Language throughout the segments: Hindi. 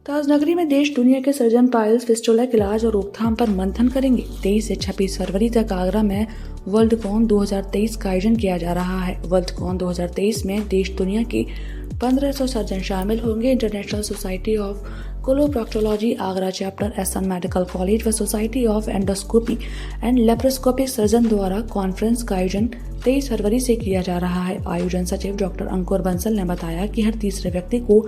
ताजनगरी में देश दुनिया के सर्जन पाइल्स फिस्टुला के इलाज और रोकथाम पर मंथन करेंगे। 23 से 26 फरवरी तक आगरा में वर्ल्डकॉन 2023 का आयोजन किया जा रहा है। वर्ल्डकॉन 2023 में देश दुनिया के 1500 सर्जन शामिल होंगे। International society of coloproctology Agra chapter, SN medical college व society of endoscopy and laparoscopic surgeon द्वारा कॉन्फ्रेंस का आयोजन 23 फरवरी से किया जा रहा है। आयोजन सचिव डॉक्टर अंकुर बंसल ने बताया कि हर तीसरे व्यक्ति को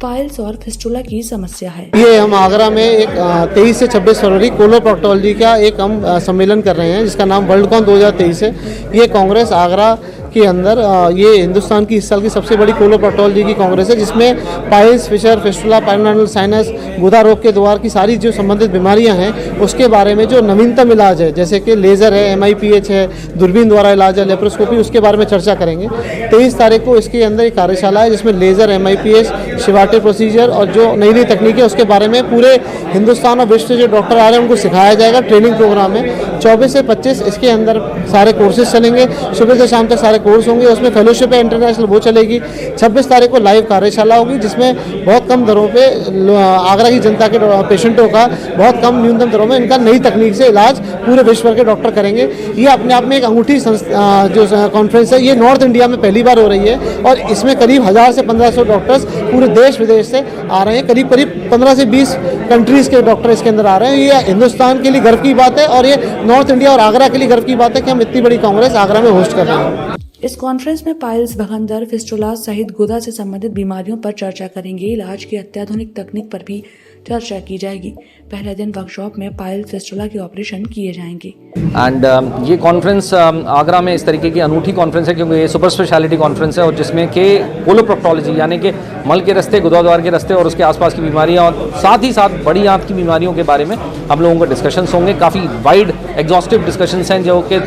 पाइल्स और फिस्टुला की समस्या है। ये हम आगरा में एक 23 से 26 फरवरी कोलोप्रॉक्टोलॉजी का एक हम सम्मेलन कर रहे हैं जिसका नाम वर्ल्डकॉन 2023 है। ये कांग्रेस आगरा के अंदर ये हिंदुस्तान की इस साल की सबसे बड़ी कोलोप्रॉक्टोलॉजी की कांग्रेस है, जिसमें पाइल्स, फिशर, फिस्टुला, पाइलोनेफ्रल साइनस, गुदा रोग के द्वार की सारी जो संबंधित बीमारियां हैं उसके बारे में जो नवीनतम इलाज है, जैसे कि लेज़र है, MIPH है, दूरबीन द्वारा इलाज है, लेप्रोस्कोपी, उसके बारे में चर्चा करेंगे। 23 तारीख को इसके अंदर एक कार्यशाला है जिसमें लेज़र, MIPH, शिवाटे प्रोसीजर और जो नई नई तकनीकें उसके बारे में पूरे हिंदुस्तान और विश्व से जो डॉक्टर आ रहे हैं उनको सिखाया जाएगा। ट्रेनिंग प्रोग्राम है। 24 से 25 इसके अंदर सारे कोर्सेज चलेंगे। सुबह से शाम तक सारे कोर्स होंगे। उसमें फेलोशिप है इंटरनेशनल, वो चलेगी। 26 तारीख को लाइव कार्यशाला होगी जिसमें बहुत कम दरों पे आगरा की जनता के पेशेंटों का बहुत कम न्यूनतम दरों में इनका नई तकनीक से इलाज पूरे विश्व भर के डॉक्टर करेंगे। ये अपने आप में एक अंगूठी जो कॉन्फ्रेंस है, ये नॉर्थ इंडिया में पहली बार हो रही है और इसमें करीब 1000 से 1500 डॉक्टर्स पूरे देश विदेश से आ रहे हैं। करीब 15 से 20 कंट्रीज के डॉक्टर इसके अंदर आ रहे हैं। ये हिंदुस्तान के लिए गर्व की बात है और ये नॉर्थ इंडिया और आगरा के लिए गर्व की बात है कि हम इतनी बड़ी कांग्रेस आगरा में होस्ट कर रहे हैं। इस कॉन्फ्रेंस में पाइल्स, भगंदर, फिस्टुला सहित गुदा से संबंधित बीमारियों पर चर्चा करेंगे। इलाज की अत्याधुनिक तकनीक पर भी चर्चा की जाएगी। पहले दिन वर्कशॉप में पाइल्स, फिस्टुला के ऑपरेशन किए जाएंगे। एंड ये कॉन्फ्रेंस आगरा में इस तरीके की अनूठी कॉन्फ्रेंस है क्योंकि ये सुपर स्पेशलिटी कॉन्फ्रेंस है और जिसमें कि कोलोप्रॉक्टोलॉजी यानी कि मल के रास्ते, गुदाद्वार के रास्ते और उसके आसपास की बीमारियां और साथ ही साथ बड़ी आंत की बीमारियों के बारे में हम लोगों को डिस्कशंस होंगे। काफ़ी वाइड एग्जॉस्टिव डिस्कशंस हैं जो कि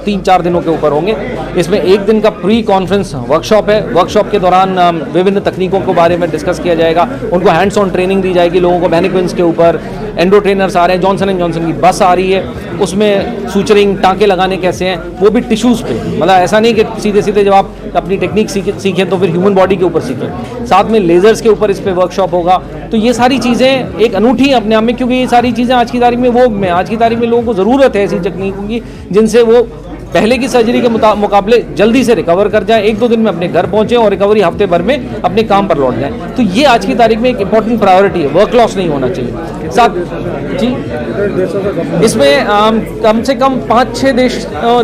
3-4 दिनों के ऊपर होंगे। इसमें एक दिन का प्री कॉन्फ्रेंस वर्कशॉप है। वर्कशॉप के दौरान विभिन्न तकनीकों के बारे में डिस्कस किया जाएगा। उनको हैंड्स ऑन ट्रेनिंग दी जाएगी लोगों को। मैनिक्विन्स के ऊपर एंडो ट्रेनर्स आ रहे हैं। जॉनसन एंड जॉनसन की बस आ रही है, उसमें सूचरिंग, टाँके लगाने कैसे हैं, वो भी टिश्यूज़ पे। मतलब ऐसा नहीं कि सीधे सीधे जब आप अपनी टेक्निक सीखें तो फिर ह्यूमन बॉडी के ऊपर सीखें। साथ में लेजर्स के ऊपर इस पे वर्कशॉप होगा। तो ये सारी चीज़ें एक अनूठी अपने आप में, क्योंकि ये सारी चीज़ें आज की तारीख में वोग में, आज की तारीख में लोगों को ज़रूरत है ऐसी तकनीकों की जिनसे वो पहले की सर्जरी के मुकाबले जल्दी से रिकवर कर जाए, 1-2 दिन में अपने घर पहुंचे और रिकवरी हफ्ते भर में अपने काम पर लौट जाए। तो ये आज की तारीख में एक इंपॉर्टेंट प्रायोरिटी है। वर्क लॉस नहीं होना चाहिए। साथ जी इसमें कम से कम 5-6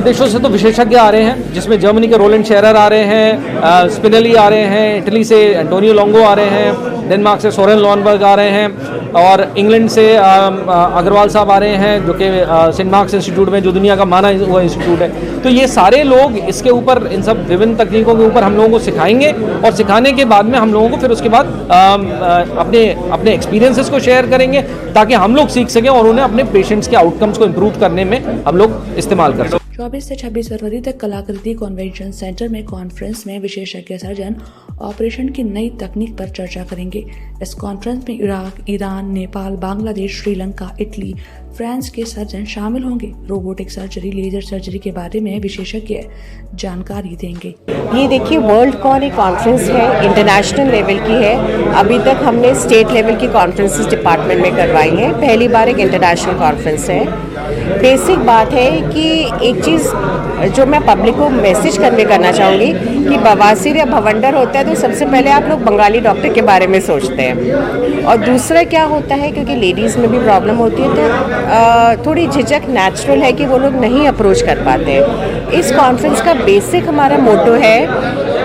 देशों से तो विशेषज्ञ आ रहे हैं, जिसमें जर्मनी के रोलैंड शेरर आ रहे हैं, स्पिनेली आ रहे हैं, इटली से एंटोनियो लोंगो आ रहे हैं, डेनमार्क से सोरेन लॉनबर्ग आ रहे हैं और इंग्लैंड से अग्रवाल साहब आ रहे हैं जो कि सेंट मार्क्स इंस्टीट्यूट में, जो दुनिया का माना हुआ इंस्टीट्यूट है। तो ये सारे लोग इसके ऊपर, इन सब विभिन्न तकनीकों के ऊपर हम लोगों को सिखाएंगे और सिखाने के बाद में हम लोगों को फिर उसके बाद अपने एक्सपीरियंसेस को शेयर करेंगे ताकि हम लोग सीख सकें और उन्हें अपने पेशेंट्स के आउटकम्स को इम्प्रूव करने में हम लोग इस्तेमाल कर सकें। 24 से 26 फरवरी तक कलाकृति कन्वेंशन सेंटर में कॉन्फ्रेंस में विशेषज्ञ सर्जन ऑपरेशन की नई तकनीक पर चर्चा करेंगे। इस कॉन्फ्रेंस में Iraq, Iran, Nepal, Bangladesh, Sri Lanka, Italy, France के सर्जन शामिल होंगे। रोबोटिक सर्जरी, लेजर सर्जरी के बारे में विशेषज्ञ जानकारी देंगे। ये देखिए, वर्ल्डकॉन एक कॉन्फ्रेंस है, इंटरनेशनल लेवल की है। अभी तक हमने स्टेट लेवल की कॉन्फ्रेंसेस डिपार्टमेंट में करवाई हैं, पहली बार एक इंटरनेशनल कॉन्फ्रेंस है। बेसिक बात है कि एक चीज़ जो मैं पब्लिक को मैसेज कन्वे करना चाहूँगी कि बवासीर या भवंडर होता है तो सबसे पहले आप लोग बंगाली डॉक्टर के बारे में सोचते हैं, और दूसरा क्या होता है, क्योंकि लेडीज़ में भी प्रॉब्लम होती है तो थोड़ी झिझक नेचुरल है कि वो लोग नहीं अप्रोच कर पाते हैं। इस कॉन्फ्रेंस का बेसिक हमारा मोटो है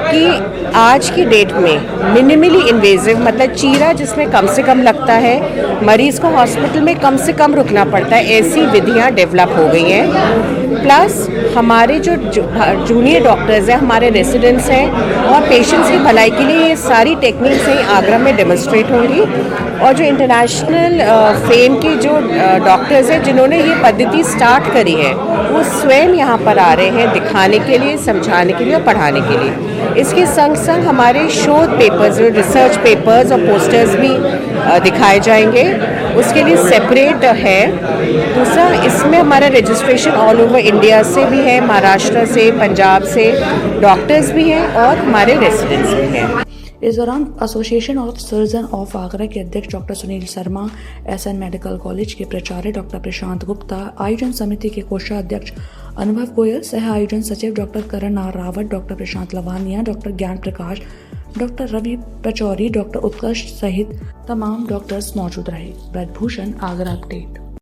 कि आज की डेट में मिनिमली इन्वेजिव, मतलब चीरा जिसमें कम से कम लगता है, मरीज़ को हॉस्पिटल में कम से कम रुकना पड़ता है, ऐसी विधियां डेवलप हो गई हैं। प्लस हमारे जो जूनियर डॉक्टर्स हैं, हमारे रेसिडेंट्स हैं और पेशेंट्स की भलाई के लिए ये सारी टेक्निक्स हैं आगरा में डेमोन्स्ट्रेट होंगी। और जो इंटरनेशनल फेम के जो डॉक्टर्स हैं जिन्होंने ये पद्धति स्टार्ट करी है, वो स्वयं यहाँ पर आ रहे हैं दिखाने के लिए, समझाने के लिए और पढ़ाने के लिए। इसके संग संग हमारे शोध पेपर्स, रिसर्च पेपर्स और पोस्टर्स भी दिखाए जाएंगे, उसके लिए सेपरेट है। दूसरा, इसमें हमारा रजिस्ट्रेशन ऑल ओवर इंडिया से भी है, महाराष्ट्र से, पंजाब से डॉक्टर्स भी हैं और हमारे रेसिडेंट्स भी हैं। इस दौरान association of surgeon of Agra के अध्यक्ष doctor Sunil Sharma, SN medical college के प्राचार्य डॉक्टर प्रशांत गुप्ता, आयोजन समिति के कोषाध्यक्ष अनुभव गोयल, सह आयोजन सचिव doctor Karan R Rawat, doctor Prashant Lavania, doctor Gyan Prakash, doctor Ravi Pachauri, doctor Utkarsh सहित तमाम डॉक्टर्स मौजूद रहे। ब्रजभूषण, आगरा अपडेट।